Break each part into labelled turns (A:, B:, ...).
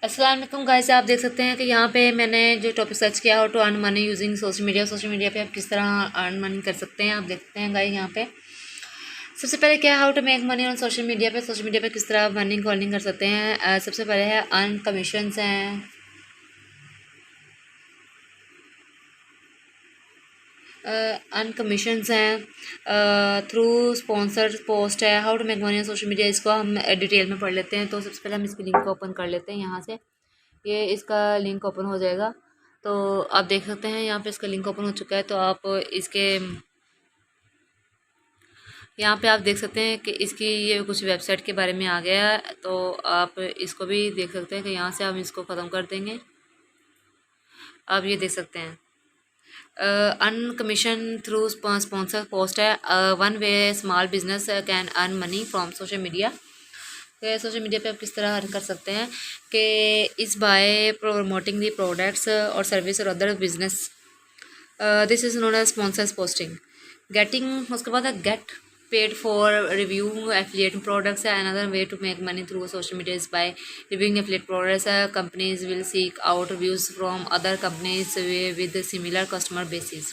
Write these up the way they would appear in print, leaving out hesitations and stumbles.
A: अस्सलाम वालेकुम गाइस, आप देख सकते हैं कि यहाँ पे मैंने जो टॉपिक सर्च किया हो to earn money using social media पे आप किस तरह अर्न मनी कर सकते हैं। आप देखते हैं गाइस यहाँ पे सबसे पहले क्या है, how to make money on social media पे किस तरह आप अर्निंग कर सकते हैं। सबसे पहले है अर्न कमीशंस हैं, अर्न कमीशंस हैं थ्रू स्पॉन्सर्ड पोस्ट है। How to make money on social media, इसको हम डिटेल में पढ़ लेते हैं। तो सबसे पहले हम इसकी लिंक को ओपन कर लेते हैं। यहाँ से ये इसका लिंक ओपन हो जाएगा, तो आप देख सकते हैं यहाँ पे इसका लिंक ओपन हो चुका है। तो आप इसके यहाँ पे आप देख सकते हैं कि इसकी ये कुछ वेबसाइट के बारे में आ गया है, तो आप इसको भी देख सकते हैं कि यहाँ से हम इसको ख़त्म कर देंगे। आप ये देख सकते हैं earn commission through sponsor post है, one way small business can earn money from social media. Social media पे आप किस तरह अर्न कर सकते हैं कि इस बाय प्रमोटिंग दी प्रोडक्ट्स और सर्विस और other business, this is known as sponsors posting. Getting, उसके बाद है get paid for review affiliate products है। Another way to make money through social media is by reviewing affiliate products है। Companies will seek out reviews from other companies with similar customer basis.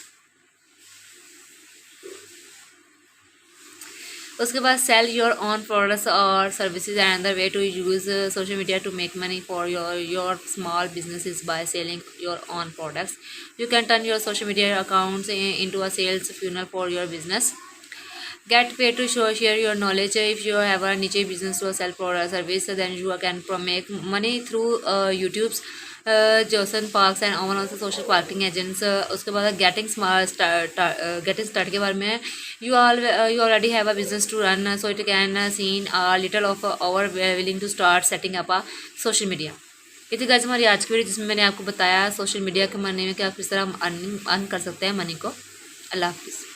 A: उसके बाद sell your own products और services and other way to use social media to make money for your small businesses by selling your own products. You can turn your social media accounts into a sales funnel for your business. Get paid to share your knowledge. If you have a niche business or sell for a service, then you can make money through YouTube's जोसन parks and own also social marketing agents. उसके बाद getting start के बारे में, you already have a business to run, so it can seen a little of our willing to start setting up a social media. ये थी guys हमारी आज की वीडियो, जिसमें मैंने आपको बताया सोशल मीडिया के मनी में कि आप किस तरह अर्न कर सकते हैं मनी को। अल्लाह हाफिज़।